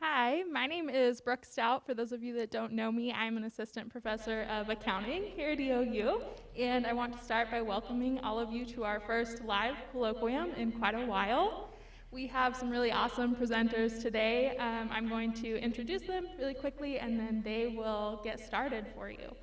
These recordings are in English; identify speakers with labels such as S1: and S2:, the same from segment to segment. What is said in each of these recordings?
S1: Hi, my name is Brooke Stout. For those of you that don't know me, I'm an assistant professor of accounting here at EOU, and I want to start by welcoming all of you to our first live colloquium in quite a while. We have some really awesome presenters today. I'm going to introduce them really quickly, and then they will get started for you.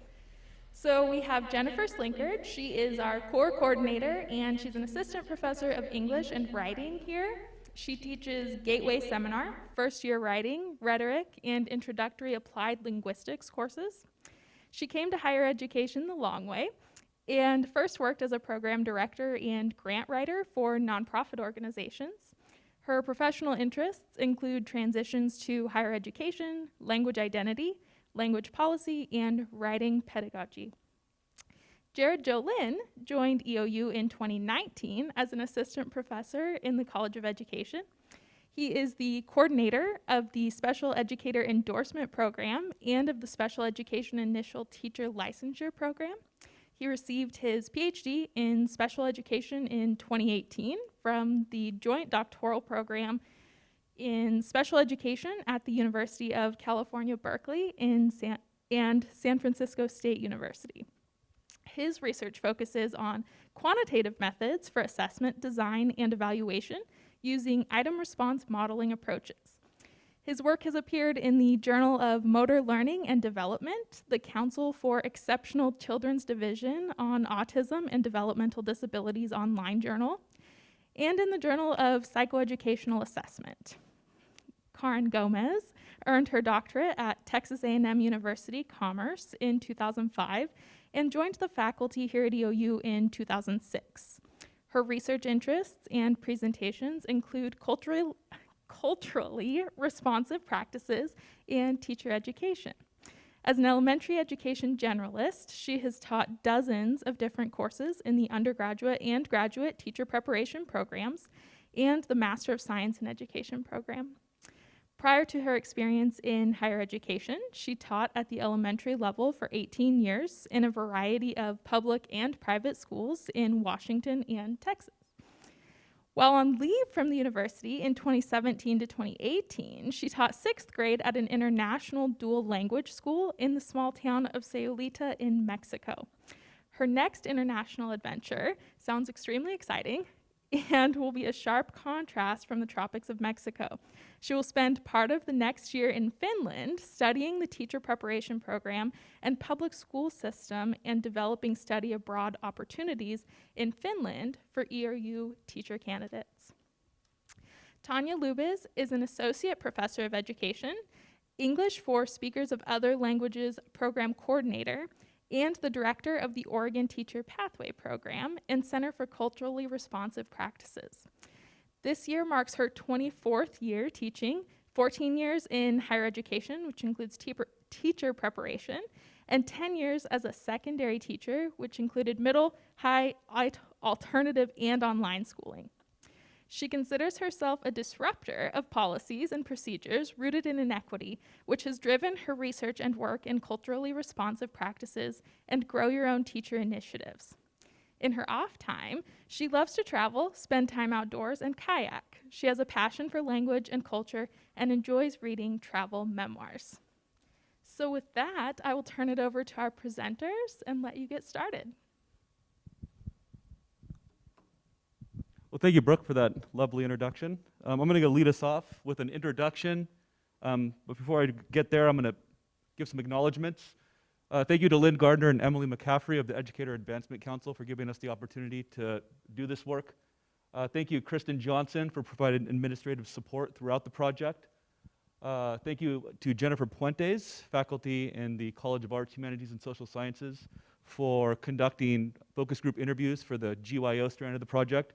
S1: So we have Jennifer Slinkard. She is our core coordinator, and she's an assistant professor of English and writing here. She teaches Gateway Seminar, first-year writing, rhetoric, and introductory applied linguistics courses. She came to higher education the long way, and first worked as a program director and grant writer for nonprofit organizations. Her professional interests include transitions to higher education, language identity, language policy, and writing pedagogy. Jerred Jolin joined EOU in 2019 as an assistant professor in the College of Education. He is the coordinator of the Special Educator Endorsement Program and of the Special Education Initial Teacher Licensure Program. He received his PhD in Special Education in 2018 from the Joint Doctoral Program in Special Education at the University of California, Berkeley and San Francisco State University. His research focuses on quantitative methods for assessment, design, and evaluation using item response modeling approaches. His work has appeared in the Journal of Motor Learning and Development, the Council for Exceptional Children's Division on Autism and Developmental Disabilities Online Journal, and in the Journal of Psychoeducational Assessment. Karyn Gomez earned her doctorate at Texas A&M University Commerce in 2005 and joined the faculty here at EOU in 2006. Her research interests and presentations include culturally responsive practices and teacher education. As an elementary education generalist, she has taught dozens of different courses in the undergraduate and graduate teacher preparation programs and the Master of Science in Education program. Prior to her experience in higher education, she taught at the elementary level for 18 years in a variety of public and private schools in Washington and Texas. While on leave from the university in 2017 to 2018, she taught 6th grade at an international dual language school in the small town of Sayulita in Mexico. Her next international adventure sounds extremely exciting and will be a sharp contrast from the tropics of Mexico. She will spend part of the next year in Finland studying the teacher preparation program and public school system and developing study abroad opportunities in Finland for EOU teacher candidates. Tawnya Lubbes is an associate professor of education, English for Speakers of Other Languages program coordinator, and the director of the Oregon Teacher Pathway Program and Center for Culturally Responsive Practices. This year marks her 24th year teaching, 14 years in higher education, which includes teacher preparation, and 10 years as a secondary teacher, which included middle, high, alternative, and online schooling. She considers herself a disruptor of policies and procedures rooted in inequity, which has driven her research and work in culturally responsive practices and grow your own teacher initiatives. In her off time, she loves to travel, spend time outdoors, and kayak. She has a passion for language and culture and enjoys reading travel memoirs. So with that, I will turn it over to our presenters and let you get started.
S2: Well, thank you, Brooke, for that lovely introduction. I'm going to lead us off with an introduction, but before I get there, I'm going to give some acknowledgments. Thank you to Lynn Gardner and Emily McCaffrey of the Educator Advancement Council for giving us the opportunity to do this work. Thank you, Kristen Johnson, for providing administrative support throughout the project. Thank you to Jennifer Puentes, faculty in the College of Arts, Humanities, and Social Sciences, for conducting focus group interviews for the GYO strand of the project.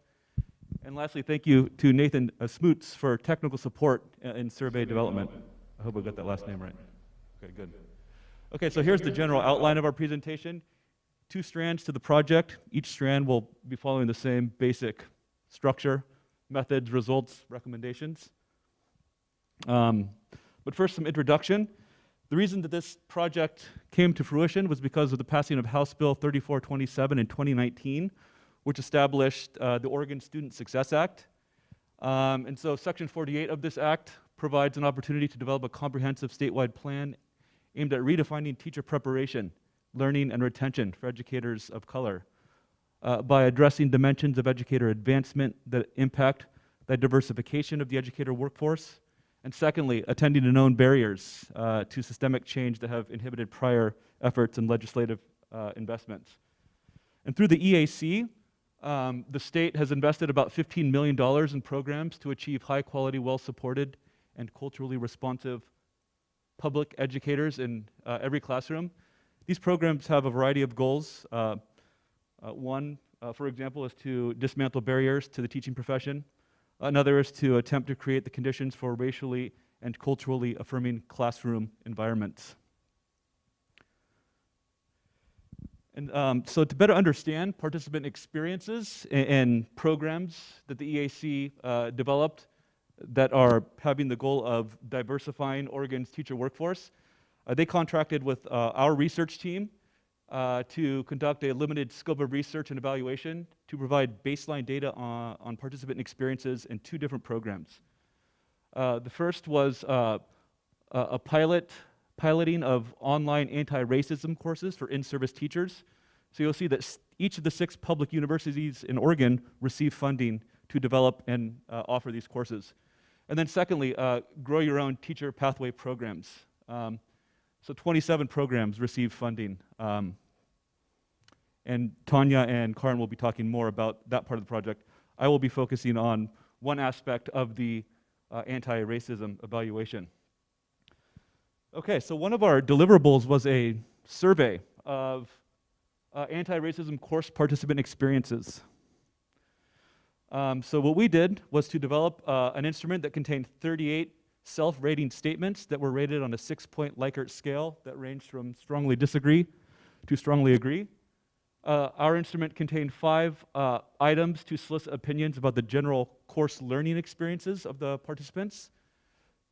S2: And lastly, thank you to Nathan Smoots for technical support in survey development. I hope I got that last name right. Okay, good. Okay, so here's the general outline of our presentation. 2 strands to the project. Each strand will be following the same basic structure, methods, results, recommendations. But first, some introduction. The reason that this project came to fruition was because of the passing of House Bill 3427 in 2019, which established the Oregon Student Success Act. And so Section 48 of this act provides an opportunity to develop a comprehensive statewide plan aimed at redefining teacher preparation, learning, and retention for educators of color by addressing dimensions of educator advancement that impact the diversification of the educator workforce, and secondly, attending to known barriers to systemic change that have inhibited prior efforts and legislative investments. And through the EAC, the state has invested about $15 million in programs to achieve high-quality, well-supported, and culturally responsive public educators in every classroom. These programs have a variety of goals. One, for example, is to dismantle barriers to the teaching profession. Another is to attempt to create the conditions for racially and culturally affirming classroom environments. And so to better understand participant experiences and programs that the EAC developed that are having the goal of diversifying Oregon's teacher workforce, they contracted with our research team to conduct a limited scope of research and evaluation to provide baseline data on participant experiences in 2 different programs. The first was a piloting of online anti-racism courses for in-service teachers. So you'll see that each of the 6 public universities in Oregon receive funding to develop and offer these courses. And then secondly, grow your own teacher pathway programs. So 27 programs receive funding. And Tawnya and Karyn will be talking more about that part of the project. I will be focusing on one aspect of the anti-racism evaluation. Okay, so one of our deliverables was a survey of anti-racism course participant experiences. So what we did was to develop an instrument that contained 38 self-rating statements that were rated on a 6-point Likert scale that ranged from strongly disagree to strongly agree. Our instrument contained 5 items to solicit opinions about the general course learning experiences of the participants,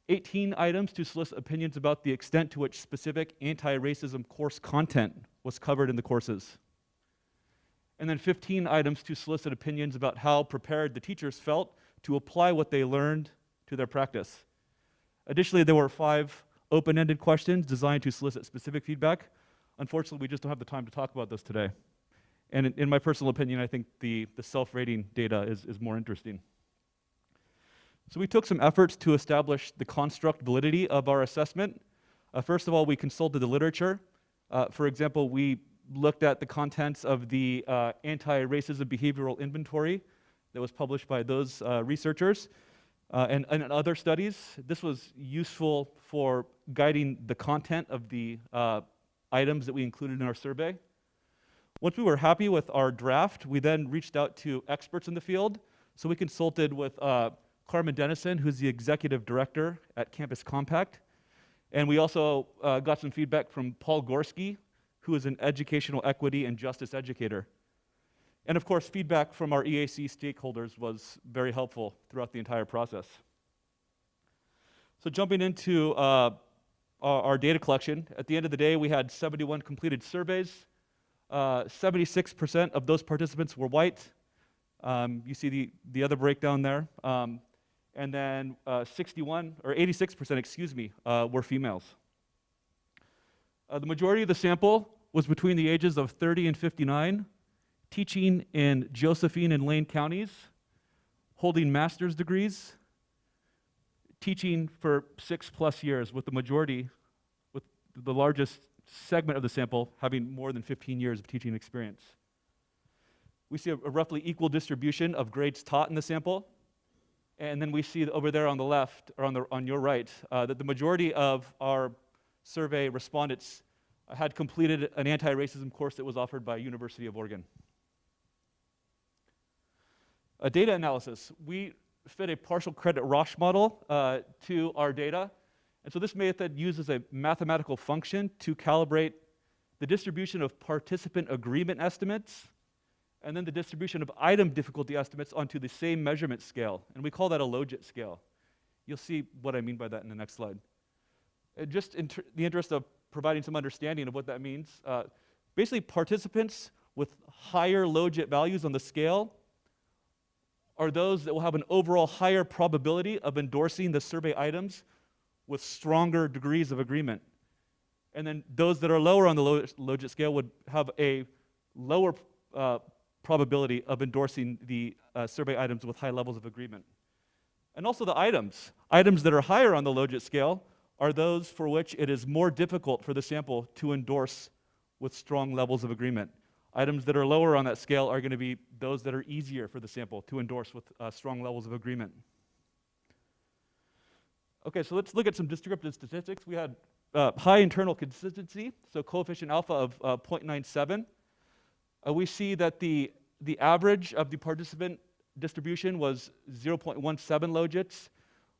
S2: 18 items to solicit opinions about the extent to which specific anti-racism course content was covered in the courses, and then 15 items to solicit opinions about how prepared the teachers felt to apply what they learned to their practice. Additionally, there were 5 open-ended questions designed to solicit specific feedback. Unfortunately, we just don't have the time to talk about those today. And in my personal opinion, I think the self-rating data is more interesting. So we took some efforts to establish the construct validity of our assessment. First of all, we consulted the literature. For example, we looked at the contents of the anti-racism behavioral inventory that was published by those researchers. And in other studies, this was useful for guiding the content of the items that we included in our survey. Once we were happy with our draft, we then reached out to experts in the field. So we consulted with Carmen Dennison, who's the executive director at Campus Compact. And we also got some feedback from Paul Gorski, who is an educational equity and justice educator. And of course, feedback from our EAC stakeholders was very helpful throughout the entire process. So jumping into our data collection, at the end of the day, we had 71 completed surveys. 76% of those participants were white. You see the other breakdown there. And then 86%, excuse me, were females. The majority of the sample was between the ages of 30 and 59, teaching in Josephine and Lane counties, holding master's degrees, teaching for 6+ years, with the largest segment of the sample having more than 15 years of teaching experience. We see a roughly equal distribution of grades taught in the sample. And then we see over there on the left, or on your right, that the majority of our survey respondents had completed an anti-racism course that was offered by University of Oregon. Data analysis. We fit a partial credit Roche model to our data. And so this method uses a mathematical function to calibrate the distribution of participant agreement estimates and then the distribution of item difficulty estimates onto the same measurement scale. And we call that a logit scale. You'll see what I mean by that in the next slide. Just in the interest of providing some understanding of what that means, basically participants with higher logit values on the scale are those that will have an overall higher probability of endorsing the survey items with stronger degrees of agreement. And then those that are lower on the logit scale would have a lower probability of endorsing the survey items with high levels of agreement. And also the items. Items that are higher on the logit scale are those for which it is more difficult for the sample to endorse with strong levels of agreement. Items that are lower on that scale are going to be those that are easier for the sample to endorse with strong levels of agreement. Okay, so let's look at some descriptive statistics. We had high internal consistency, so coefficient alpha of 0.97. We see that the average of the participant distribution was 0.17 logits,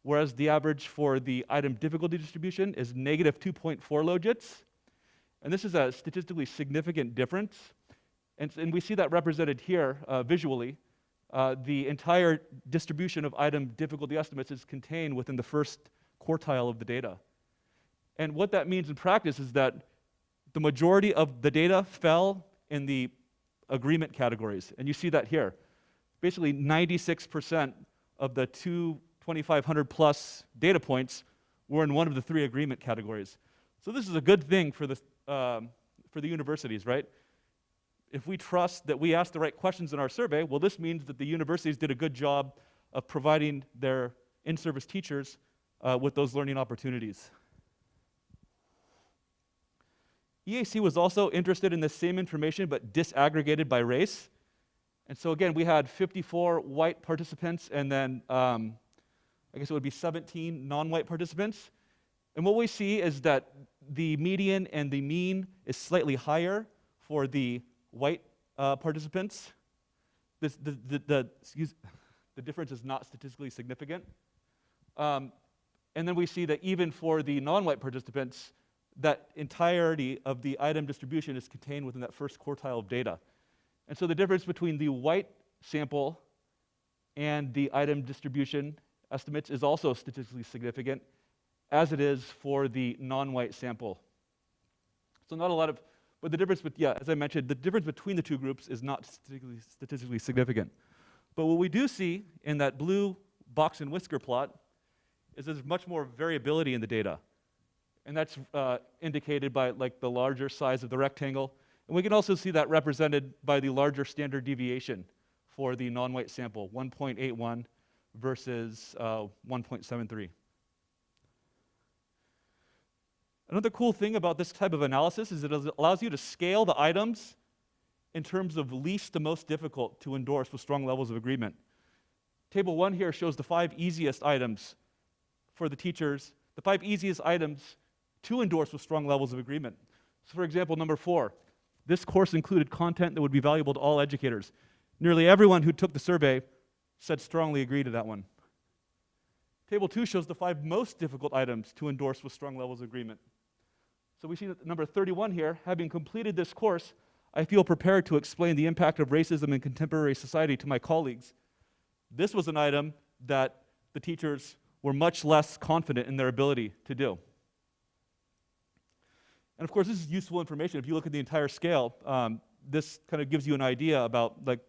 S2: whereas the average for the item difficulty distribution is negative 2.4 logits. And this is a statistically significant difference. And we see that represented here visually. The entire distribution of item difficulty estimates is contained within the first quartile of the data. And what that means in practice is that the majority of the data fell in the agreement categories. And you see that here. Basically, 96% of the 2,500 plus data points were in one of the three agreement categories. So this is a good thing for the universities, right? If we trust that we asked the right questions in our survey, well, this means that the universities did a good job of providing their in-service teachers with those learning opportunities. EAC was also interested in the same information but disaggregated by race. And so again, we had 54 white participants and then I guess it would be 17 non-white participants. And what we see is that the median and the mean is slightly higher for the white participants. The difference is not statistically significant. And then we see that even for the non-white participants, that entirety of the item distribution is contained within that first quartile of data. And so the difference between the white sample and the item distribution estimates is also statistically significant, as it is for the non-white sample. So not a lot of, but the difference, as I mentioned, the difference between the two groups is not statistically significant. But what we do see in that blue box and whisker plot is there's much more variability in the data. And that's indicated by like the larger size of the rectangle. And we can also see that represented by the larger standard deviation for the non-white sample, 1.81 versus 1.73. Another cool thing about this type of analysis is it allows you to scale the items in terms of least to most difficult to endorse with strong levels of agreement. Table 1 here shows the 5 easiest items for the teachers, the 5 easiest items to endorse with strong levels of agreement. So for example, number 4, this course included content that would be valuable to all educators. Nearly everyone who took the survey said strongly agree to that one. Table 2 shows the 5 most difficult items to endorse with strong levels of agreement. So we see that number 31 here, having completed this course, I feel prepared to explain the impact of racism in contemporary society to my colleagues. This was an item that the teachers were much less confident in their ability to do. And of course, this is useful information. If you look at the entire scale, this kind of gives you an idea about, like,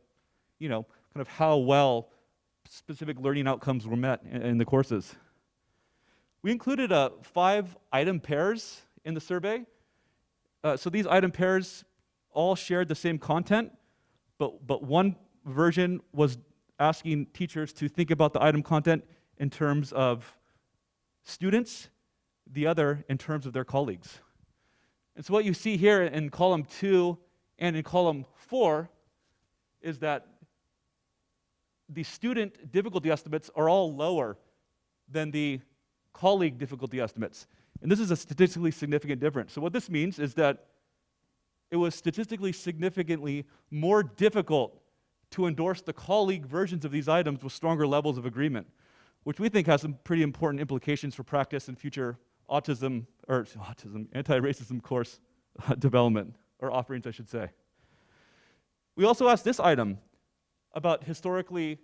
S2: you know, kind of how well specific learning outcomes were met in the courses. We included 5 item pairs in the survey. So these item pairs all shared the same content, but one version was asking teachers to think about the item content in terms of students, the other in terms of their colleagues. And so what you see here in column 2 and in column 4 is that the student difficulty estimates are all lower than the colleague difficulty estimates. And this is a statistically significant difference. So what this means is that it was statistically significantly more difficult to endorse the colleague versions of these items with stronger levels of agreement, which we think has some pretty important implications for practice and future anti-racism course development, or offerings, I should say. We also asked this item about historically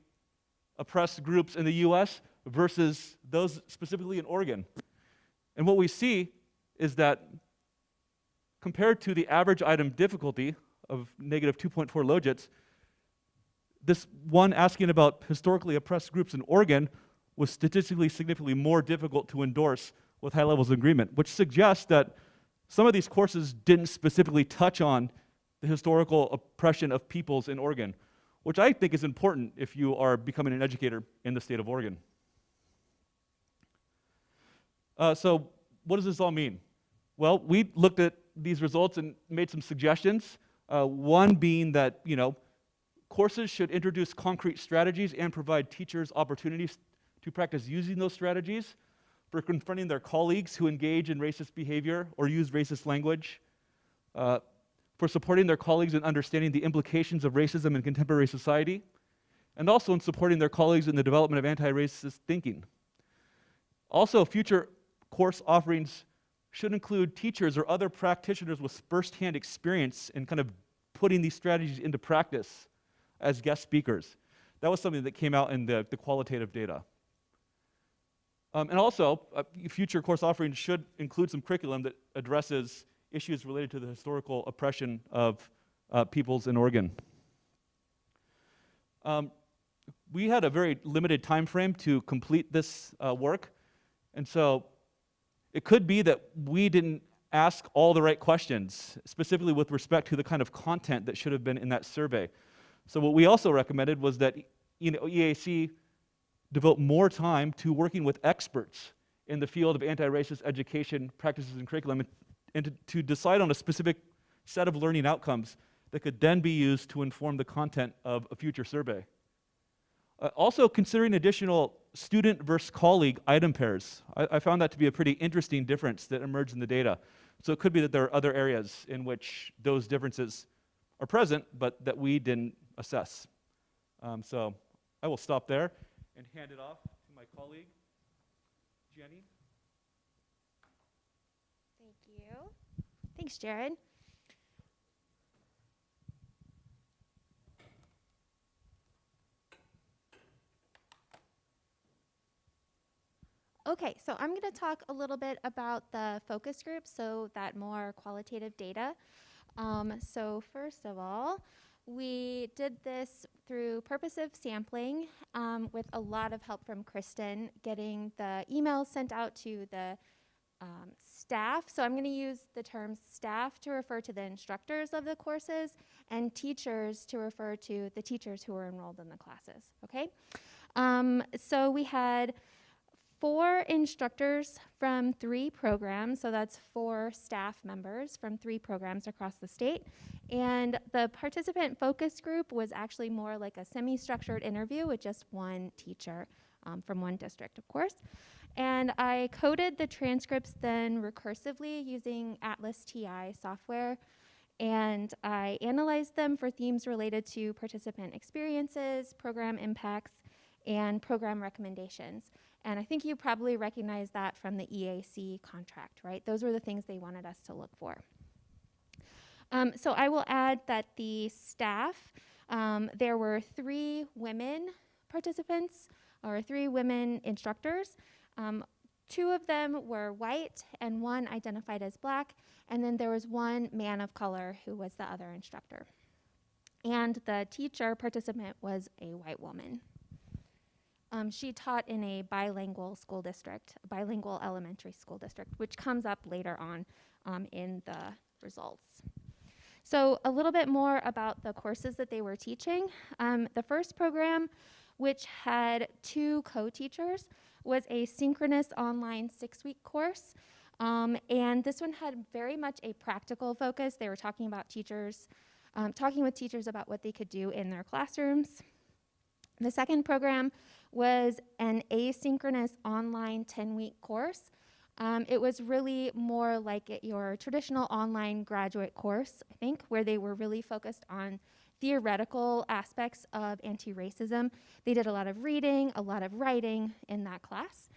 S2: oppressed groups in the US versus those specifically in Oregon. And what we see is that compared to the average item difficulty of negative 2.4 logits, this one asking about historically oppressed groups in Oregon was statistically significantly more difficult to endorse with high levels of agreement, which suggests that some of these courses didn't specifically touch on the historical oppression of peoples in Oregon, which I think is important if you are becoming an educator in the state of Oregon. So what does this all mean? Well, we looked at these results and made some suggestions. One being that, courses should introduce concrete strategies and provide teachers opportunities to practice using those strategies for confronting their colleagues who engage in racist behavior or use racist language, for supporting their colleagues in understanding the implications of racism in contemporary society, and also in supporting their colleagues in the development of anti-racist thinking. Also, future course offerings should include teachers or other practitioners with first-hand experience in kind of putting these strategies into practice as guest speakers. That was something that came out in the qualitative data. And also, future course offerings should include some curriculum that addresses issues related to the historical oppression of peoples in Oregon. We had a very limited time frame to complete this work, and so it could be that we didn't ask all the right questions, specifically with respect to the kind of content that should have been in that survey. So what we also recommended was that EAC devote more time to working with experts in the field of anti-racist education practices and curriculum, and to decide on a specific set of learning outcomes that could then be used to inform the content of a future survey. Also, considering additional student versus colleague item pairs. I found that to be a pretty interesting difference that emerged in the data. So it could be that there are other areas in which those differences are present, but that we didn't assess. So I will stop there and hand it off to my colleague, Jenny.
S3: Thank you. Thanks, Jerred. Okay, so I'm going to talk a little bit about the focus group, so that more qualitative data. So first of all, we did this through purposive sampling with a lot of help from Kristen, getting the emails sent out to the staff. So I'm going to use the term staff to refer to the instructors of the courses, and teachers to refer to the teachers who are enrolled in the classes, okay? So we had 4 instructors from 3 programs, so that's 4 staff members from 3 programs across the state. And the participant focus group was actually more like a semi-structured interview with just one teacher from one district, of course. And I coded the transcripts then recursively using Atlas TI software, and I analyzed them for themes related to participant experiences, program impacts, and program recommendations. And I think you probably recognize that from the EAC contract, right? Those were the things they wanted us to look for. So I will add that the staff, there were 3 women participants, or 3 women instructors. 2 of them were white and 1 identified as black, and then there was 1 man of color who was the other instructor. And the teacher participant was a white woman. She taught in a bilingual school district, a bilingual elementary school district, which comes up later on in the results. So a little bit more about the courses that they were teaching. The first program, which had 2 co-teachers, was a synchronous online 6-week course. And this one had very much a practical focus. They were talking about teachers, talking with teachers about what they could do in their classrooms. The second program was an asynchronous online 10-week course. It was really more like your traditional online graduate course, I think, where they were really focused on theoretical aspects of anti-racism. They did a lot of reading, a lot of writing in that class.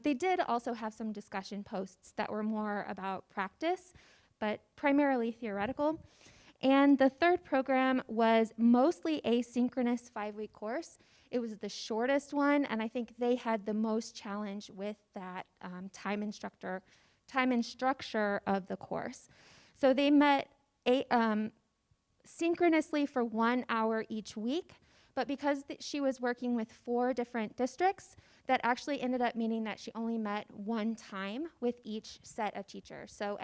S3: They did also have some discussion posts that were more about practice, but primarily theoretical. And the third program was mostly asynchronous 5-week course. It was the shortest one, and I think they had the most challenge with that time and structure of the course. So they met synchronously for 1 hour each week, But because she was working with 4 different districts, that actually ended up meaning that she only met 1 time with each set of teachers. So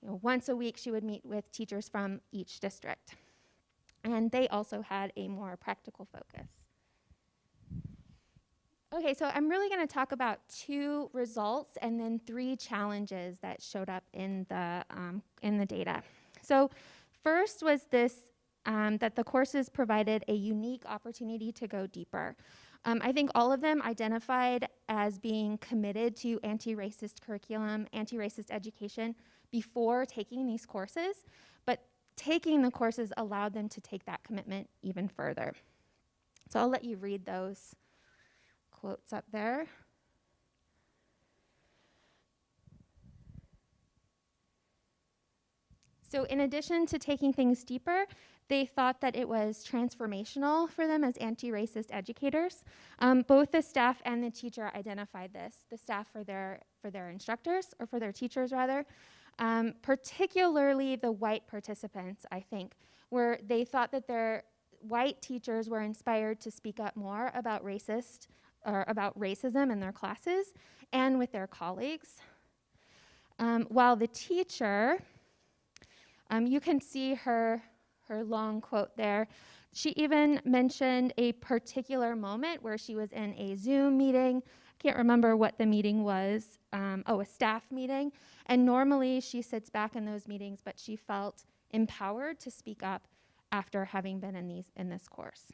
S3: once a week she would meet with teachers from each district. And they also had a more practical focus. Okay, so I'm really going to talk about 2 results and then 3 challenges that showed up in the data. So first was this, that the courses provided a unique opportunity to go deeper. I think all of them identified as being committed to anti-racist curriculum, anti-racist education before taking these courses, but taking the courses allowed them to take that commitment even further. So I'll let you read those quotes up there. So in addition to taking things deeper, they thought that it was transformational for them as anti-racist educators. Both the staff and the teacher identified this, the staff for their instructors, or for their teachers rather, particularly the white participants, I think, where they thought that their white teachers were inspired to speak up more about racism in their classes and with their colleagues. While the teacher, you can see her long quote there. She even mentioned a particular moment where she was in a Zoom meeting. I can't remember what the meeting was. A staff meeting. And normally she sits back in those meetings, but she felt empowered to speak up after having been in this course.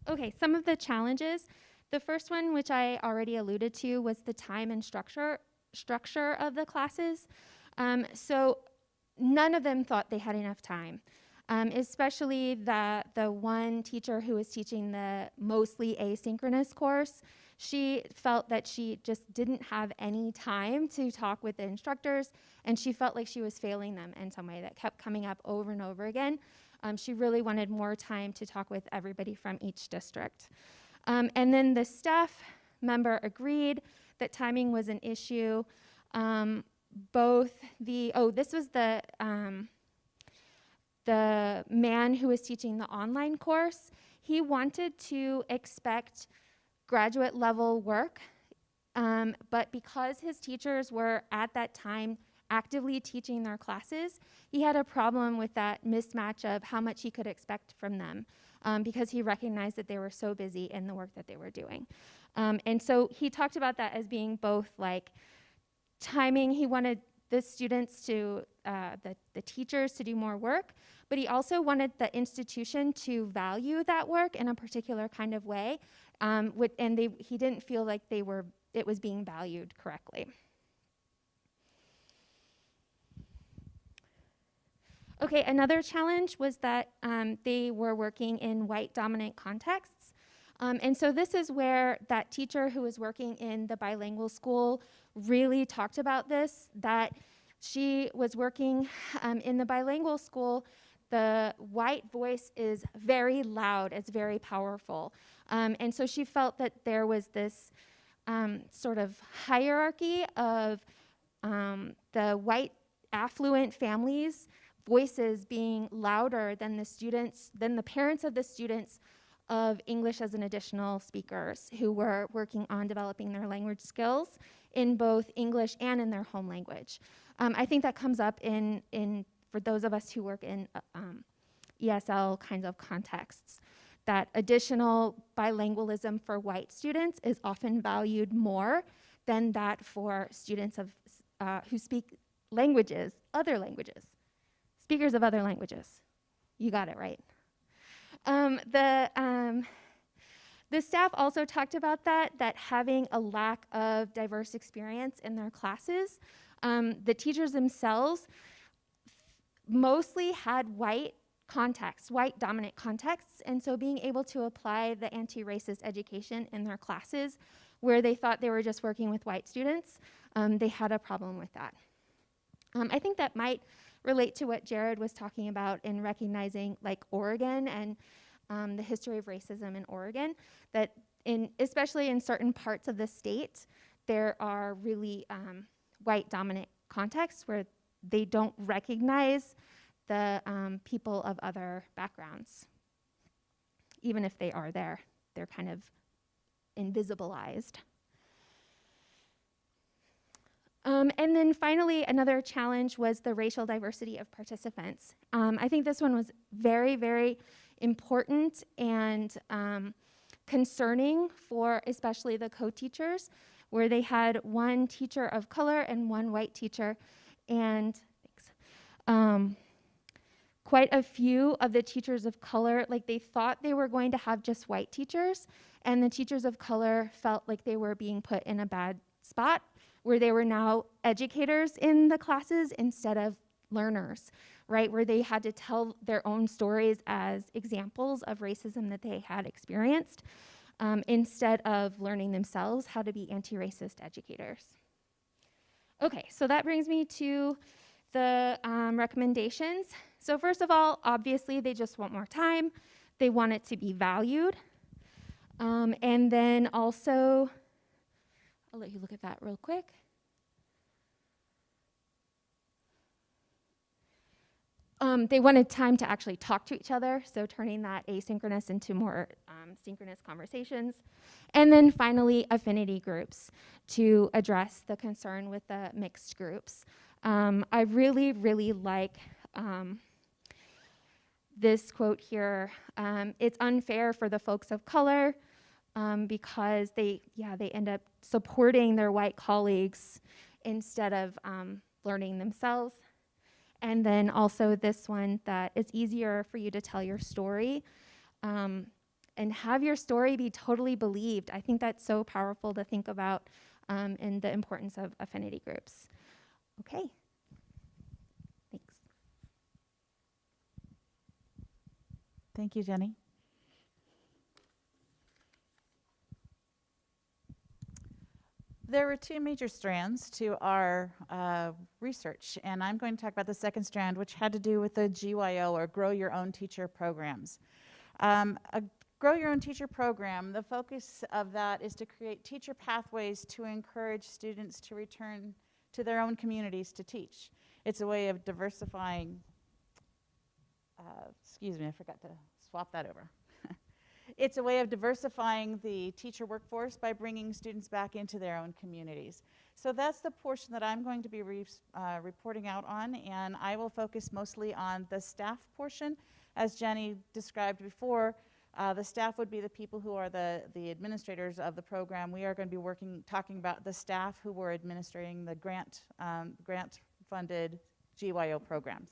S3: Okay, some of the challenges. The first one, which I already alluded to, was the time and structure of the classes. So none of them thought they had enough time, especially the one teacher who was teaching the mostly asynchronous course. She felt that she just didn't have any time to talk with the instructors, and she felt like she was failing them in some way. That kept coming up over and over again. She really wanted more time to talk with everybody from each district. And then the staff member agreed that timing was an issue. This was the man who was teaching the online course. He wanted to expect graduate level work, but because his teachers were at that time actively teaching their classes, he had a problem with that mismatch of how much he could expect from them, because he recognized that they were so busy in the work that they were doing. And so he talked about that as being both like timing. He wanted the students to, the teachers to do more work, but he also wanted the institution to value that work in a particular kind of way, he didn't feel like it was being valued correctly. Okay, another challenge was that they were working in white dominant contexts. And so this is where that teacher who was working in the bilingual school really talked about this, that she was working in the bilingual school. The white voice is very loud, it's very powerful. And so she felt that there was this sort of hierarchy of the white affluent families' voices being louder than the parents of the students of English as an additional speakers who were working on developing their language skills in both English and in their home language. I think that comes up for those of us who work in ESL kinds of contexts, that additional bilingualism for white students is often valued more than that for students who speak other languages, speakers of other languages. You got it right. The staff also talked about that having a lack of diverse experience in their classes. The teachers themselves mostly had white dominant contexts, and so being able to apply the anti-racist education in their classes where they thought they were just working with white students, they had a problem with that. I think that might relate to what Jerred was talking about in recognizing like Oregon and the history of racism in Oregon, that especially in certain parts of the state, there are really white dominant contexts where they don't recognize the people of other backgrounds. Even if they are there, they're kind of invisibilized. And then finally, another challenge was the racial diversity of participants. I think this one was very, very important and concerning for especially the co-teachers, where they had one teacher of color and one white teacher, and quite a few of the teachers of color, like they thought they were going to have just white teachers, and the teachers of color felt like they were being put in a bad spot, where they were now educators in the classes instead of learners, right? Where they had to tell their own stories as examples of racism that they had experienced, instead of learning themselves how to be anti-racist educators. Okay, so that brings me to the recommendations. So first of all, obviously they just want more time. They want it to be valued. And then also, I'll let you look at that real quick. They wanted time to actually talk to each other, so turning that asynchronous into more synchronous conversations. And then finally, affinity groups to address the concern with the mixed groups. I really, really like this quote here. It's unfair for the folks of color because they end up supporting their white colleagues instead of learning themselves. And then also this one, that it's easier for you to tell your story and have your story be totally believed. I think that's so powerful to think about and the importance of affinity groups. Okay, thanks.
S4: Thank you, Jenny. There were two major strands to our research, and I'm going to talk about the second strand, which had to do with the GYO, or Grow Your Own Teacher programs. A Grow Your Own Teacher program, the focus of that is to create teacher pathways to encourage students to return to their own communities to teach. It's a way of diversifying, excuse me, I forgot to swap that over. It's a way of diversifying the teacher workforce by bringing students back into their own communities. So that's the portion that I'm going to be reporting out on, and I will focus mostly on the staff portion. As Jenny described before, the staff would be the people who are the administrators of the program. We are going to be talking about the staff who were administering the grant-funded GYO programs.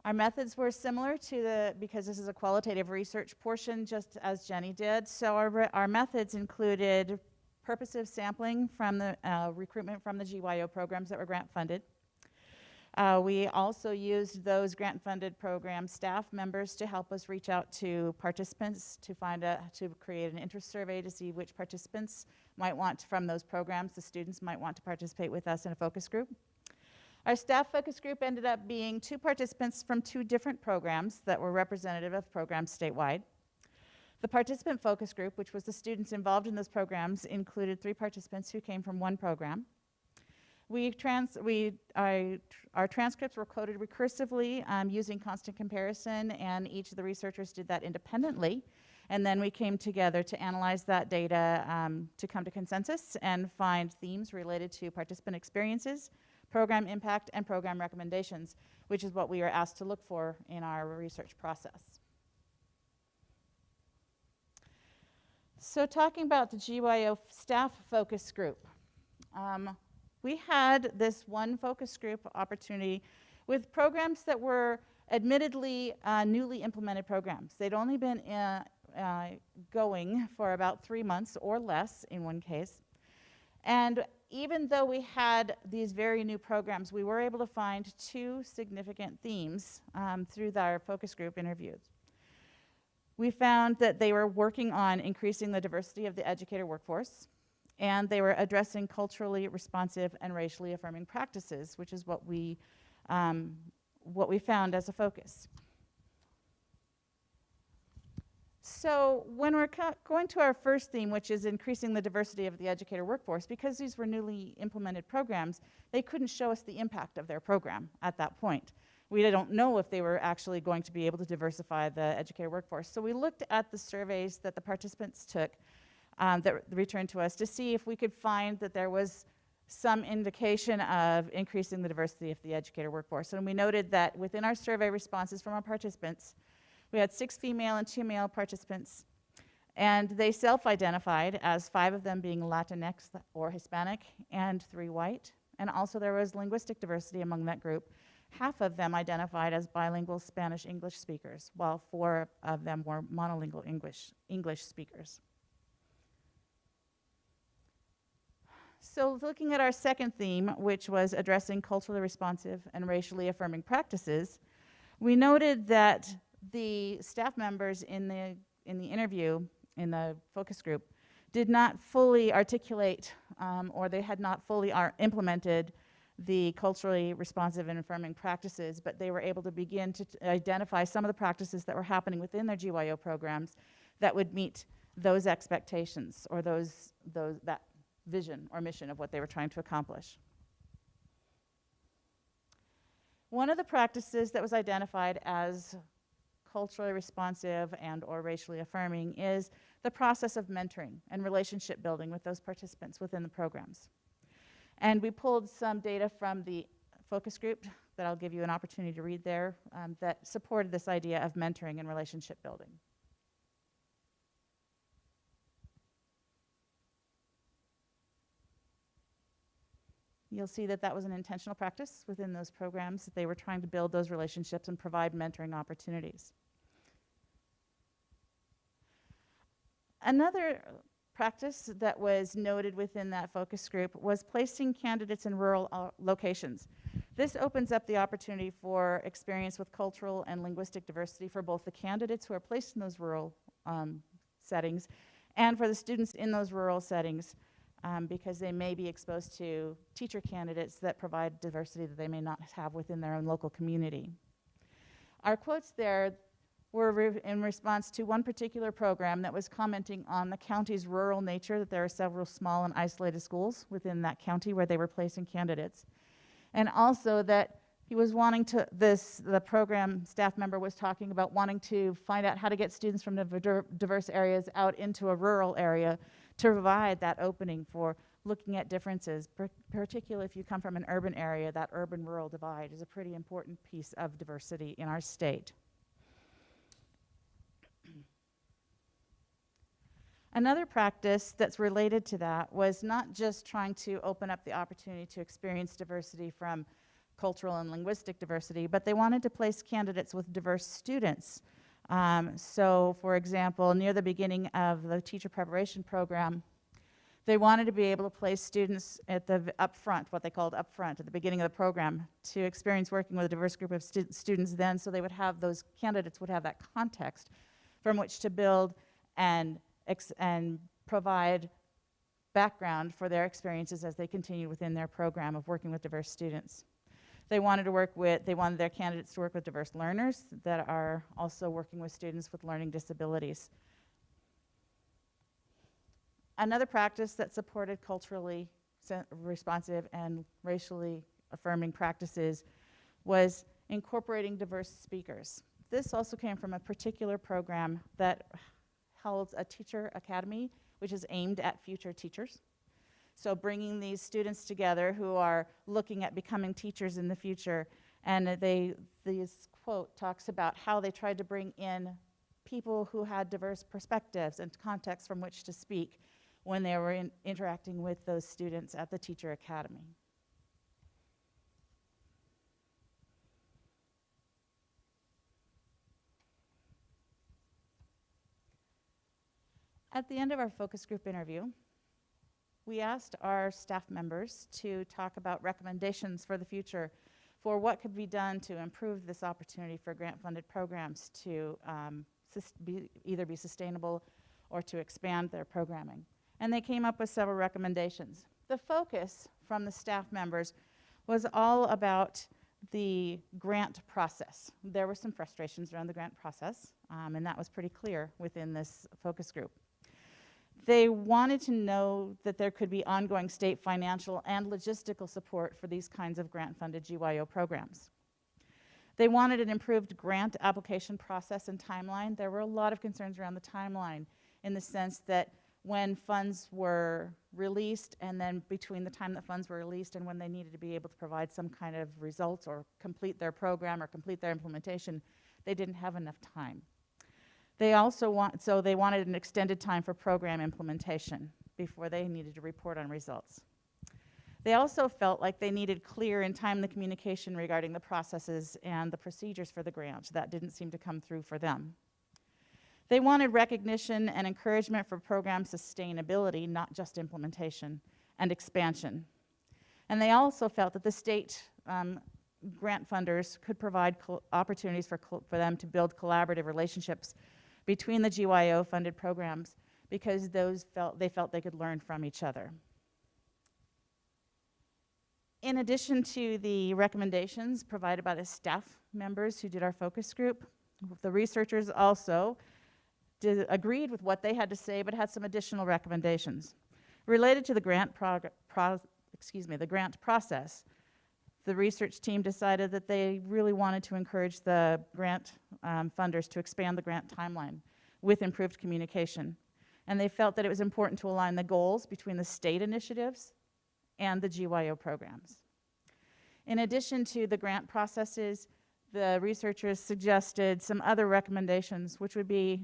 S4: Our methods were similar to because this is a qualitative research portion, just as Jenny did. So our methods included purposive sampling from the recruitment from the GYO programs that were grant funded. We also used those grant funded program staff members to help us reach out to participants to create an interest survey to see which participants might want from those programs, the students might want to participate with us in a focus group. Our staff focus group ended up being 2 participants from 2 different programs that were representative of programs statewide. The participant focus group, which was the students involved in those programs, included 3 participants who came from 1 program. Our transcripts were coded recursively using constant comparison, and each of the researchers did that independently. And then we came together to analyze that data to come to consensus and find themes related to participant experiences, program impact, and program recommendations, which is what we are asked to look for in our research process. So talking about the GYO staff focus group, we had this one focus group opportunity with programs that were admittedly newly implemented programs. They'd only been going for about 3 months or less in one case. And even though we had these very new programs, we were able to find 2 significant themes through our focus group interviews. We found that they were working on increasing the diversity of the educator workforce, and they were addressing culturally responsive and racially affirming practices, which is what we found as a focus. So when we're going to our first theme, which is increasing the diversity of the educator workforce, because these were newly implemented programs, they couldn't show us the impact of their program at that point. We don't know if they were actually going to be able to diversify the educator workforce. So we looked at the surveys that the participants took that returned to us to see if we could find that there was some indication of increasing the diversity of the educator workforce. And we noted that within our survey responses from our participants, we had 6 female and 2 male participants, and they self-identified as 5 of them being Latinx or Hispanic and 3 white. And also there was linguistic diversity among that group. Half of them identified as bilingual Spanish-English speakers, while 4 of them were monolingual English speakers. So looking at our second theme, which was addressing culturally responsive and racially affirming practices, we noted that the staff members in the interview, in the focus group, did not fully articulate or they had not fully implemented the culturally responsive and affirming practices, but they were able to begin to identify some of the practices that were happening within their GYO programs that would meet those expectations or that vision or mission of what they were trying to accomplish. One of the practices that was identified as culturally responsive and or racially affirming is the process of mentoring and relationship building with those participants within the programs. And we pulled some data from the focus group that I'll give you an opportunity to read there that supported this idea of mentoring and relationship building. You'll see that that was an intentional practice within those programs, that they were trying to build those relationships and provide mentoring opportunities. Another practice that was noted within that focus group was placing candidates in rural locations. This opens up the opportunity for experience with cultural and linguistic diversity for both the candidates who are placed in those rural settings and for the students in those rural settings, because they may be exposed to teacher candidates that provide diversity that they may not have within their own local community. Our quotes there were in response to one particular program that was commenting on the county's rural nature, that there are several small and isolated schools within that county where they were placing candidates. And also that he was wanting to, the program staff member was talking about wanting to find out how to get students from the diverse areas out into a rural area to provide that opening for looking at differences, particularly if you come from an urban area. That urban-rural divide is a pretty important piece of diversity in our state. Another practice that's related to that was not just trying to open up the opportunity to experience diversity from cultural and linguistic diversity, but they wanted to place candidates with diverse students. So, for example, near the beginning of the teacher preparation program, they wanted to be able to place students at the upfront, what they called upfront, at the beginning of the program, to experience working with a diverse group of students then, so they would have, those candidates would have that context from which to build and provide background for their experiences as they continue within their program of working with diverse students. They wanted their candidates to work with diverse learners that are also working with students with learning disabilities. Another practice that supported culturally responsive and racially affirming practices was incorporating diverse speakers. This also came from a particular program that held a teacher academy, which is aimed at future teachers. So bringing these students together who are looking at becoming teachers in the future, and this quote talks about how they tried to bring in people who had diverse perspectives and contexts from which to speak when they were interacting with those students at the teacher academy. At the end of our focus group interview, we asked our staff members to talk about recommendations for the future for what could be done to improve this opportunity for grant-funded programs to either be sustainable or to expand their programming. And they came up with several recommendations. The focus from the staff members was all about the grant process. There were some frustrations around the grant process, and that was pretty clear within this focus group. They wanted to know that there could be ongoing state financial and logistical support for these kinds of grant-funded GYO programs. They wanted an improved grant application process and timeline. There were a lot of concerns around the timeline in the sense that when funds were released and then between the time that funds were released and when they needed to be able to provide some kind of results or complete their program or complete their implementation, they didn't have enough time. They also wanted an extended time for program implementation before they needed to report on results. They also felt like they needed clear and timely communication regarding the processes and the procedures for the grant. That didn't seem to come through for them. They wanted recognition and encouragement for program sustainability, not just implementation, and expansion. And they also felt that the state grant funders could provide opportunities for them to build collaborative relationships between the GYO-funded programs because they felt they could learn from each other. In addition to the recommendations provided by the staff members who did our focus group, the researchers also agreed with what they had to say, but had some additional recommendations. Related to the grant process, the research team decided that they really wanted to encourage the grant funders to expand the grant timeline with improved communication. And they felt that it was important to align the goals between the state initiatives and the GYO programs. In addition to the grant processes, the researchers suggested some other recommendations, which would be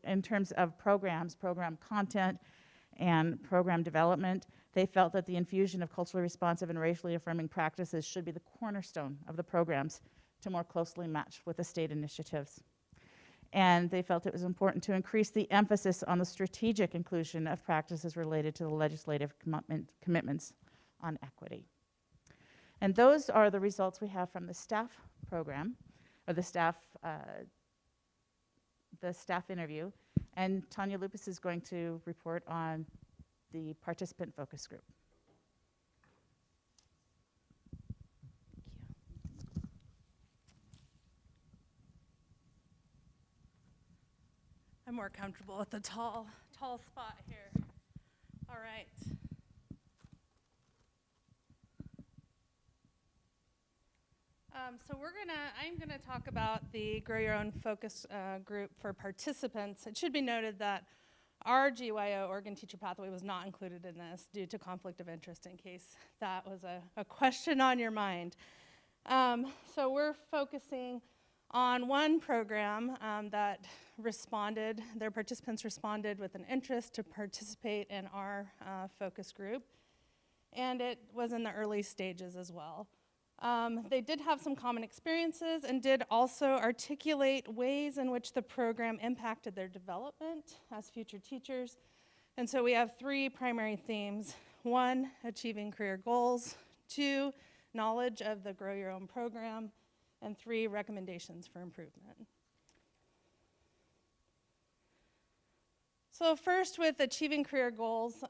S4: in terms of programs, program content, and program development. They felt that the infusion of culturally responsive and racially affirming practices should be the cornerstone of the programs to more closely match with the state initiatives. And they felt it was important to increase the emphasis on the strategic inclusion of practices related to the legislative commitments on equity. And those are the results we have from the staff program, or the staff interview. And Tawnya Lubbes is going to report on the participant focus group.
S5: I'm more comfortable at the tall spot here. All right. So I'm gonna talk about the Grow Your Own focus group for participants. It should be noted that our GYO Oregon Teacher Pathway was not included in this due to conflict of interest, in case that was a question on your mind. So we're focusing on one program that their participants responded with an interest to participate in our focus group, and it was in the early stages as well. They did have some common experiences and did also articulate ways in which the program impacted their development as future teachers. And so we have 3 primary themes. 1, achieving career goals. 2, knowledge of the Grow Your Own program. And 3, recommendations for improvement. So first, with achieving career goals,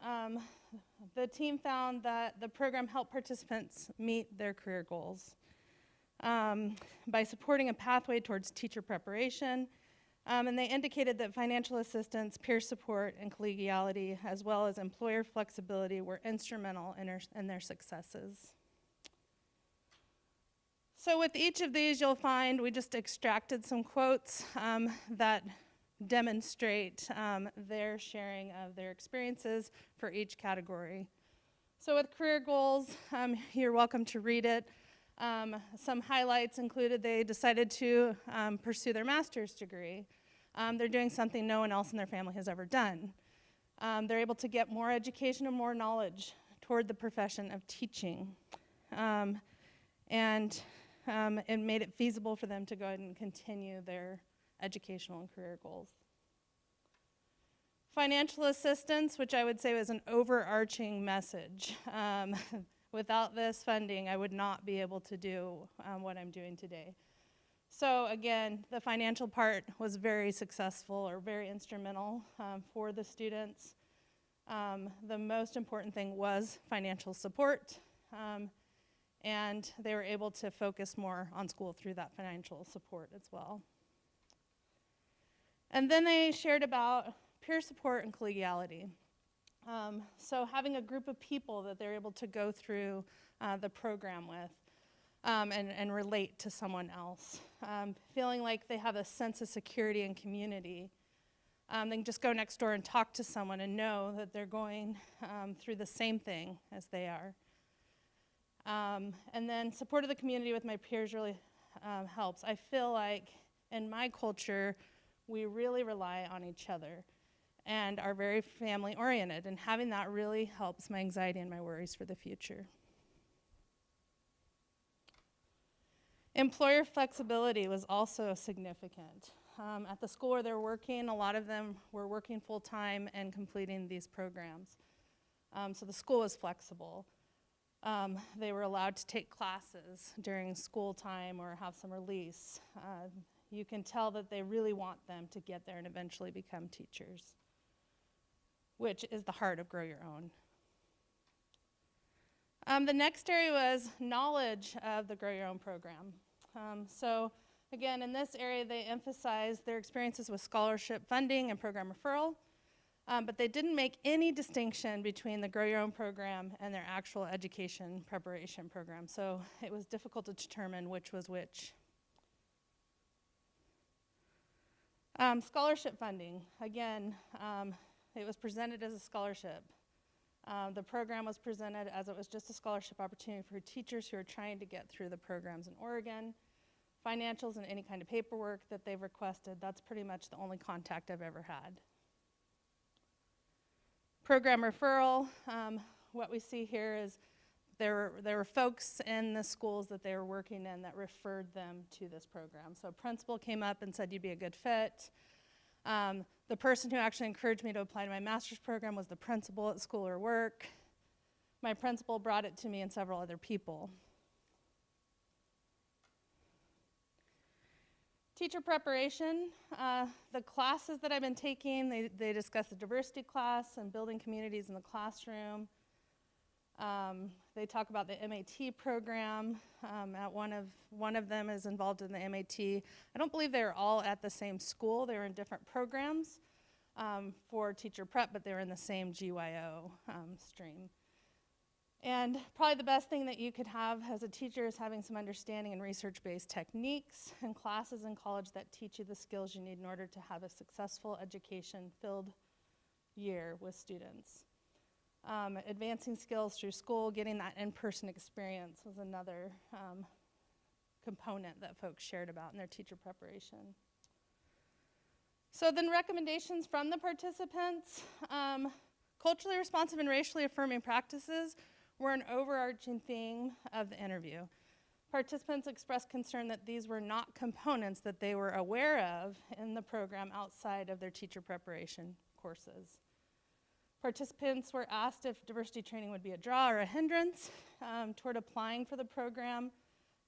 S5: the team found that the program helped participants meet their career goals by supporting a pathway towards teacher preparation, and they indicated that financial assistance, peer support, and collegiality, as well as employer flexibility, were instrumental in their successes. So with each of these, you'll find we just extracted some quotes that demonstrate their sharing of their experiences for each category. So with career goals, you're welcome to read it. Some highlights included they decided to pursue their master's degree. They're doing something no one else in their family has ever done. They're able to get more education and more knowledge toward the profession of teaching. And it made it feasible for them to go ahead and continue their educational and career goals. Financial assistance, which I would say was an overarching message. Without this funding, I would not be able to do what I'm doing today. So again, the financial part was very successful or very instrumental for the students. The most important thing was financial support. and they were able to focus more on school through that financial support as well. And then they shared about peer support and collegiality. So having a group of people that they're able to go through the program with and relate to someone else. Feeling like they have a sense of security and community. They can just go next door and talk to someone and know that they're going through the same thing as they are. And then support of the community with my peers really helps. I feel like in my culture, we really rely on each other and are very family oriented, and having that really helps my anxiety and my worries for the future. Employer flexibility was also significant. At the school where they're working, a lot of them were working full-time and completing these programs. So the school was flexible. They were allowed to take classes during school time or have some release. You can tell that they really want them to get there and eventually become teachers, which is the heart of Grow Your Own. The next area was knowledge of the Grow Your Own program. So again, in this area, they emphasized their experiences with scholarship funding and program referral, but they didn't make any distinction between the Grow Your Own program and their actual education preparation program. So it was difficult to determine which was which. Scholarship funding, again, it was presented as a scholarship. The program was presented as it was just a scholarship opportunity for teachers who are trying to get through the programs in Oregon. Financials and any kind of paperwork that they've requested, that's pretty much the only contact I've ever had. Program referral, what we see here is there were folks in the schools that they were working in that referred them to this program. So a principal came up and said, you'd be a good fit. The person who actually encouraged me to apply to my master's program was the principal at school or work. My principal brought it to me and several other people. Teacher preparation, the classes that I've been taking, they discuss the diversity class and building communities in the classroom. They talk about the MAT program. One of them is involved in the MAT. I don't believe they were all at the same school. They were in different programs for teacher prep, but they were in the same GYO stream. And probably the best thing that you could have as a teacher is having some understanding in research-based techniques and classes in college that teach you the skills you need in order to have a successful education-filled year with students. Advancing skills through school, getting that in-person experience was another component that folks shared about in their teacher preparation. So then recommendations from the participants. Culturally responsive and racially affirming practices were an overarching theme of the interview. Participants expressed concern that these were not components that they were aware of in the program outside of their teacher preparation courses. Participants were asked if diversity training would be a draw or a hindrance toward applying for the program,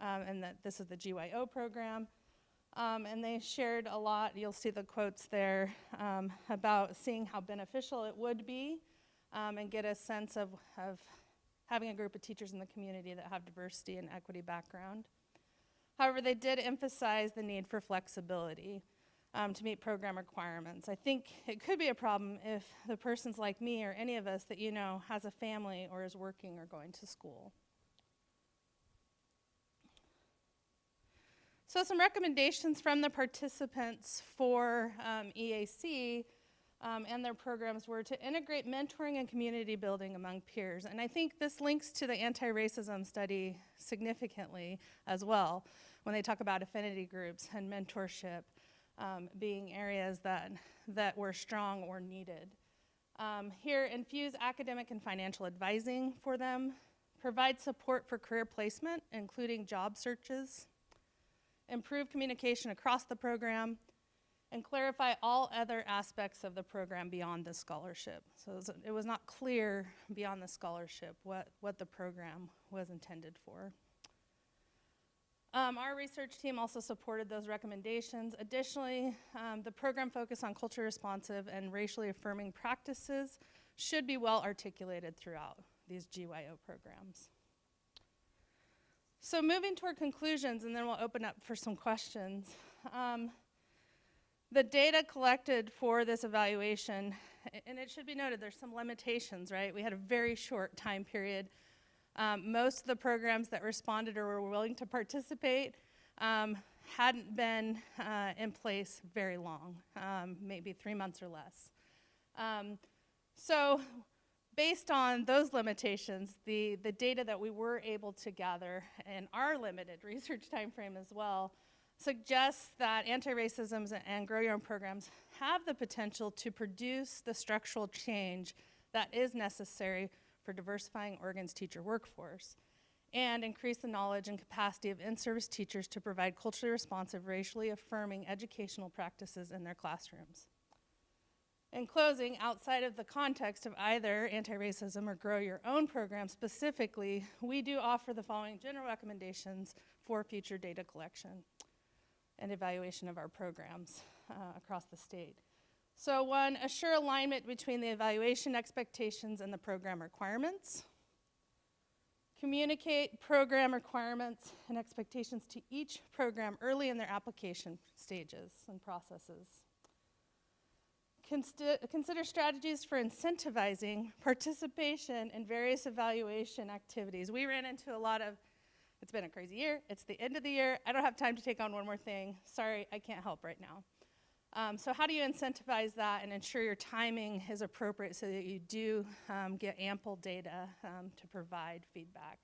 S5: and that this is the GYO program. And they shared a lot, you'll see the quotes there, about seeing how beneficial it would be and get a sense of having a group of teachers in the community that have diversity and equity background. However, they did emphasize the need for flexibility to meet program requirements. I think it could be a problem if the person's like me or any of us that you know has a family or is working or going to school. So some recommendations from the participants for EAC and their programs were to integrate mentoring and community building among peers. And I think this links to the antiracism study significantly as well when they talk about affinity groups and mentorship being areas that were strong or needed. Here, infuse academic and financial advising for them, provide support for career placement, including job searches, improve communication across the program, and clarify all other aspects of the program beyond the scholarship. So it was not clear beyond the scholarship what the program was intended for. Our research team also supported those recommendations. Additionally, the program focus on culturally responsive and racially affirming practices should be well articulated throughout these GYO programs. So moving toward conclusions, and then we'll open up for some questions. The data collected for this evaluation, and it should be noted there's some limitations, right? We had a very short time period. Most of the programs that responded or were willing to participate hadn't been in place very long, maybe 3 months or less. So based on those limitations, the data that we were able to gather in our limited research time frame as well suggests that antiracism and Grow Your Own programs have the potential to produce the structural change that is necessary for diversifying Oregon's teacher workforce and increase the knowledge and capacity of in-service teachers to provide culturally responsive, racially affirming educational practices in their classrooms. In closing, outside of the context of either antiracism or Grow Your Own program specifically, we do offer the following general recommendations for future data collection and evaluation of our programs across the state. So 1, assure alignment between the evaluation expectations and the program requirements. Communicate program requirements and expectations to each program early in their application stages and processes. Consider strategies for incentivizing participation in various evaluation activities. We ran into a lot of, it's been a crazy year, it's the end of the year, I don't have time to take on one more thing, sorry, I can't help right now. So how do you incentivize that and ensure your timing is appropriate so that you do get ample data to provide feedback?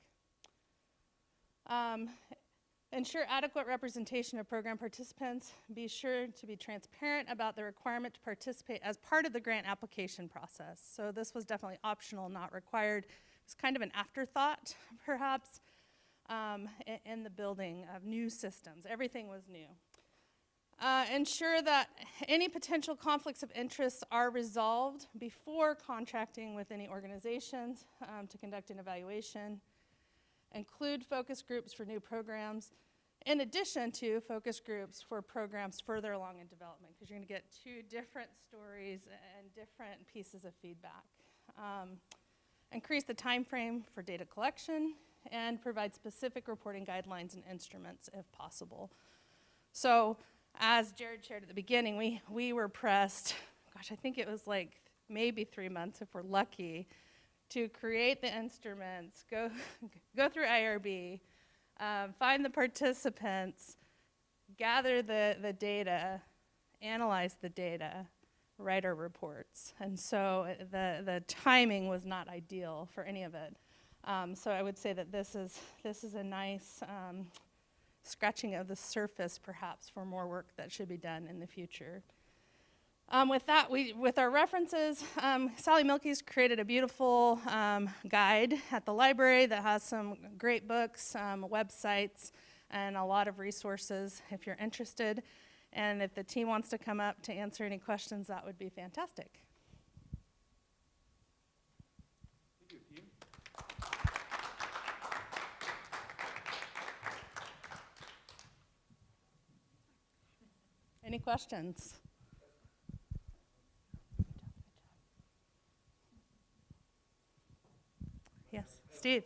S5: Ensure adequate representation of program participants. Be sure to be transparent about the requirement to participate as part of the grant application process. So this was definitely optional, not required. It's kind of an afterthought, perhaps, in the building of new systems. Everything was new. Ensure that any potential conflicts of interest are resolved before contracting with any organizations to conduct an evaluation. Include focus groups for new programs, in addition to focus groups for programs further along in development, because you're going to get 2 different stories and different pieces of feedback. Increase the time frame for data collection, and provide specific reporting guidelines and instruments if possible. So, as Jerred shared at the beginning, we were pressed, gosh, I think it was like maybe 3 months if we're lucky, to create the instruments, go through IRB, find the participants, gather the data, analyze the data, write our reports. And so the timing was not ideal for any of it. So I would say that this is a nice scratching of the surface, perhaps, for more work that should be done in the future. With that, with our references, Sally Milkey's created a beautiful guide at the library that has some great books, websites, and a lot of resources if you're interested. And if the team wants to come up to answer any questions, that would be fantastic.
S2: Thank you, team.
S5: Any questions? Yes, Steve.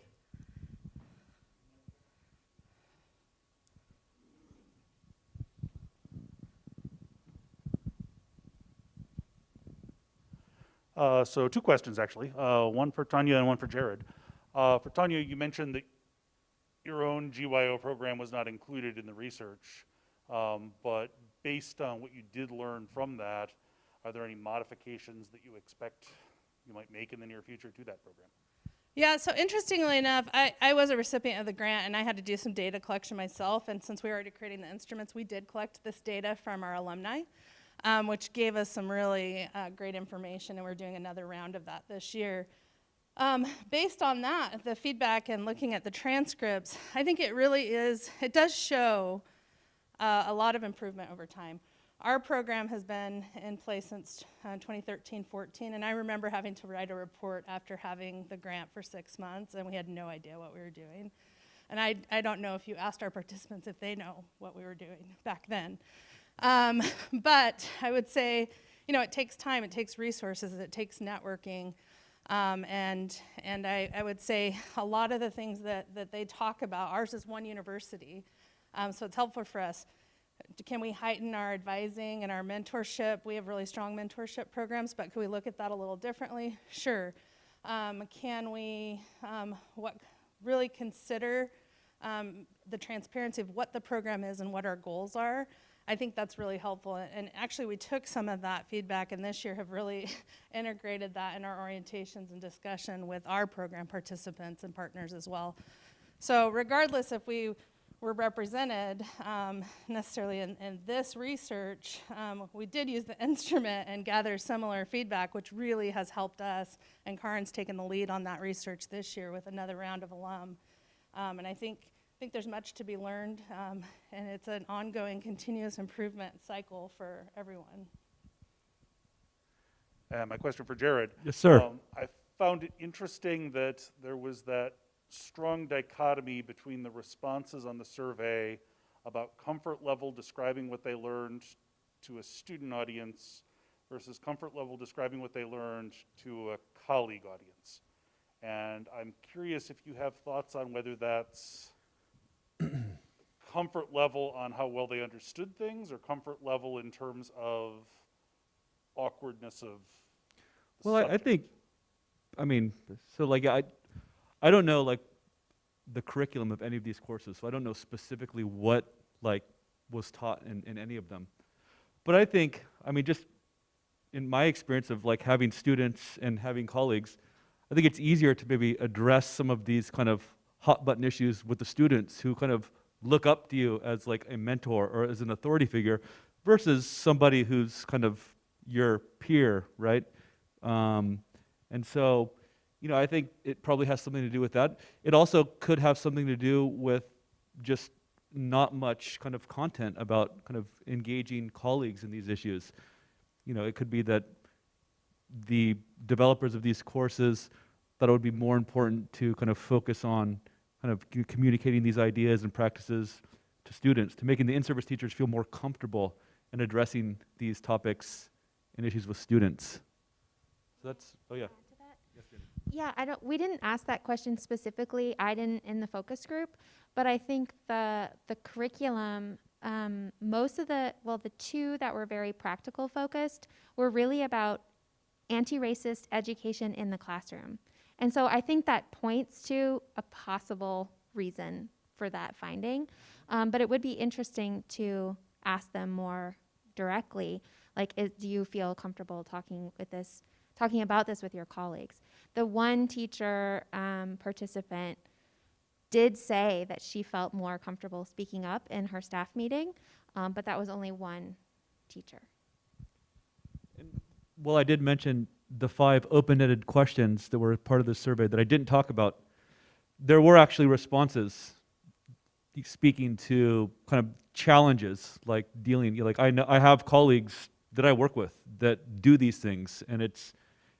S6: So 2 questions, actually. One for Tawnya and one for Jerred. For Tawnya, you mentioned that your own GYO program was not included in the research, but based on what you did learn from that, are there any modifications that you expect you might make in the near future to that program?
S5: Yeah, so interestingly enough, I was a recipient of the grant, and I had to do some data collection myself. And since we were already creating the instruments, we did collect this data from our alumni, which gave us some really great information, and we're doing another round of that this year. Based on that, the feedback and looking at the transcripts, I think it does show a lot of improvement over time. Our program has been in place since 2013-14, and I remember having to write a report after having the grant for 6 months, and we had no idea what we were doing. And I don't know if you asked our participants if they know what we were doing back then. But I would say, it takes time, it takes resources, it takes networking. And I would say a lot of the things that they talk about, ours is one university, so it's helpful for us. Can we heighten our advising and our mentorship? We have really strong mentorship programs, but can we look at that a little differently? Sure. Can we really consider the transparency of what the program is and what our goals are? I think that's really helpful. And actually, we took some of that feedback, and this year have really integrated that in our orientations and discussion with our program participants and partners as well. So regardless if we were represented necessarily in this research, we did use the instrument and gather similar feedback, which really has helped us, and Karyn's taken the lead on that research this year with another round of alum. And I think there's much to be learned, and it's an ongoing continuous improvement cycle for everyone.
S6: And my question for Jerred.
S2: Yes, sir.
S6: I found it interesting that there was that strong dichotomy between the responses on the survey about comfort level describing what they learned to a student audience versus comfort level describing what they learned to a colleague audience. And I'm curious if you have thoughts on whether that's comfort level on how well they understood things, or comfort level in terms of awkwardness of the
S2: Well, I
S6: subject.
S2: think, I mean, so like I don't know like the curriculum of any of these courses, so I don't know specifically what like was taught in any of them. But I think, I mean, just in my experience of like having students and having colleagues, I think it's easier to maybe address some of these kind of hot button issues with the students who kind of look up to you as like a mentor or as an authority figure versus somebody who's kind of your peer, right? And so, you know, I think it probably has something to do with that. It also could have something to do with just not much kind of content about kind of engaging colleagues in these issues. You know, it could be that the developers of these courses thought it would be more important to kind of focus on kind of communicating these ideas and practices to students, to making the in-service teachers feel more comfortable in addressing these topics and issues with students. So that's, oh yeah. Yes, Jenny.
S3: Yeah, we didn't ask that question specifically. I didn't in the focus group, but I think the curriculum, most of the two that were very practical focused were really about anti-racist education in the classroom. And so I think that points to a possible reason for that finding. But it would be interesting to ask them more directly, like, do you feel comfortable talking about this with your colleagues? The one teacher participant did say that she felt more comfortable speaking up in her staff meeting, but that was only one teacher.
S2: Well, I did mention the 5 open-ended questions that were part of the survey that I didn't talk about. There were actually responses speaking to kind of challenges, like dealing, like I have colleagues that I work with that do these things, and it's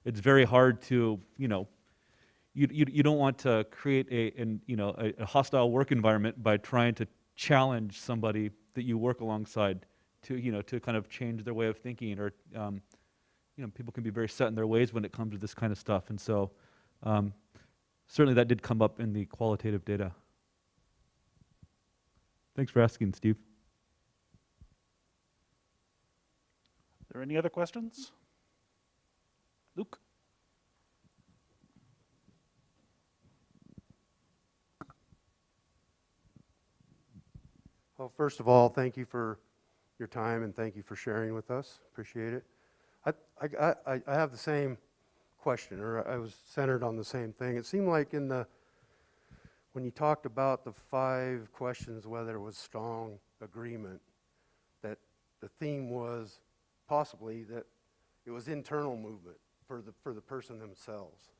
S2: very hard to, you know, you don't want to create a hostile work environment by trying to challenge somebody that you work alongside to kind of change their way of thinking, or people can be very set in their ways when it comes to this kind of stuff. And so certainly that did come up in the qualitative data. Thanks for asking, Steve.
S6: Are there any other questions? Luke?
S7: Well, first of all, thank you for your time and thank you for sharing with us. Appreciate it. I have the same question, or I was centered on the same thing. It seemed like when you talked about the 5 questions, whether it was strong agreement, that the theme was possibly that it was internal movement for the person themselves.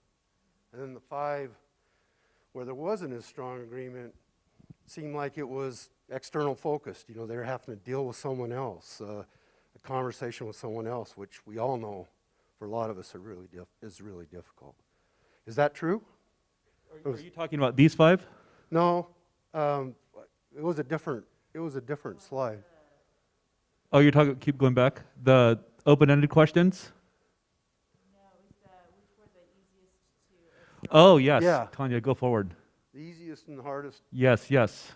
S7: And then the 5 where there wasn't as strong agreement seemed like it was external focused. You know, they were having to deal with someone else, a conversation with someone else, which we all know for a lot of us is really difficult. Is that true?
S2: Are you talking about these 5?
S7: No, it was a different slide.
S2: Oh, you're talking, keep going back. The open-ended questions?
S5: No, it was which were the easiest
S2: Oh, yes.
S7: Yeah.
S2: Tawnya, go forward.
S7: The easiest and the hardest.
S2: Yes, yes.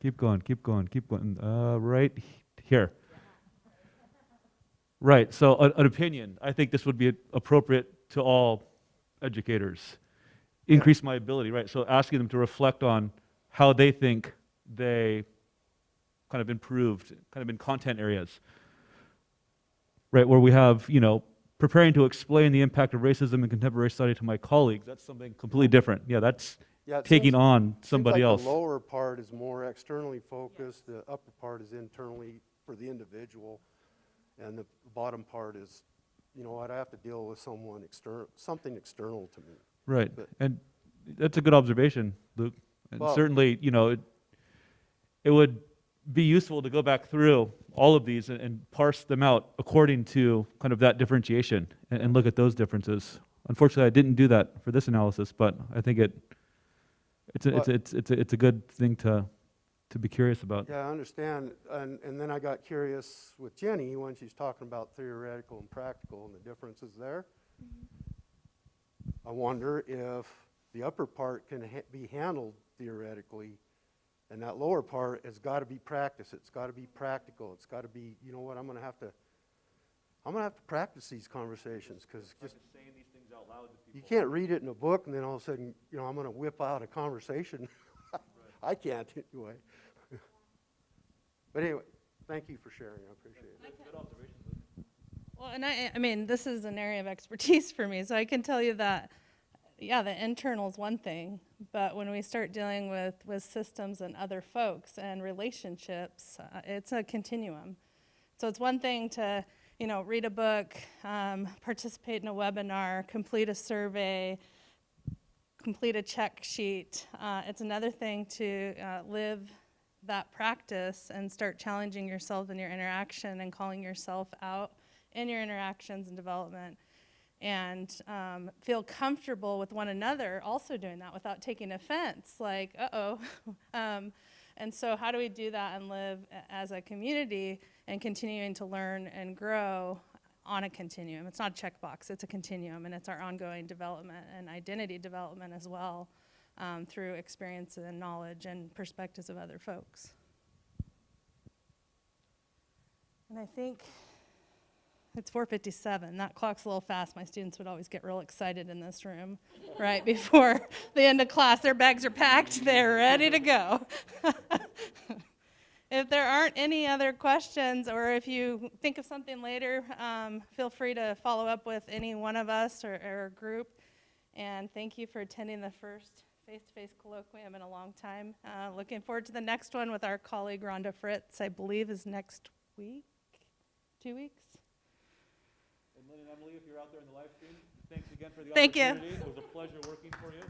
S2: Keep going, keep going, keep going. Right here. Right, so an opinion. I think this would be appropriate to all educators. Increase my ability, right? So asking them to reflect on how they think they kind of improved, kind of in content areas. Right, where we have, you know, preparing to explain the impact of racism in contemporary study to my colleagues. That's something completely different. Yeah, that's
S7: Yeah, it
S2: taking
S7: seems-
S2: on
S7: seems
S2: somebody
S7: like
S2: else.
S7: The lower part is more externally focused, the upper part is internally for the individual, and the bottom part is, you know what, I have to deal with someone external, something external to me.
S2: Right,
S7: But-
S2: and that's a good observation, Luke. And
S7: Well-
S2: certainly, you know, it would be useful to go back through all of these and parse them out according to kind of that differentiation and look at those differences. Unfortunately, I didn't do that for this analysis, but I think it's a good thing to be curious about.
S7: Yeah, I understand, and then I got curious with Jenny when she's talking about theoretical and practical and the differences there. I wonder if the upper part can be handled theoretically, and that lower part has got to be practice. It's got to be practical. It's got to be, you know what, I'm gonna have to practice these conversations, because just
S2: Saying these things out loud to people.
S7: you can't read it in a book and then all of a sudden, you know, I'm gonna whip out a conversation. I can't anyway. But anyway, thank you for sharing. I appreciate it.
S2: Good observation, Luke.
S5: Well, and I mean, this is an area of expertise for me, so I can tell you that, yeah, the internal is one thing, but when we start dealing with systems and other folks and relationships, it's a continuum. So it's one thing to, you know, read a book, participate in a webinar, complete a survey, complete a check sheet. It's another thing to live that practice and start challenging yourself in your interaction and calling yourself out in your interactions and development, and feel comfortable with one another also doing that without taking offense, like, uh-oh. And so how do we do that and live as a community and continuing to learn and grow on a continuum? It's not a checkbox, it's a continuum, and it's our ongoing development and identity development as well, through experience and knowledge and perspectives of other folks. And I think it's 4:57. That clock's a little fast. My students would always get real excited in this room right before the end of class. Their bags are packed. They're ready to go. If there aren't any other questions, or if you think of something later, feel free to follow up with any one of us or a group. And thank you for attending the first face-to-face colloquium in a long time. Looking forward to the next one with our colleague Rhonda Fritz, I believe is next week, 2 weeks.
S2: And Lynn and Emily, if you're out there in the live stream, thanks again for the
S5: Thank you.
S2: opportunity. It was a pleasure working for you.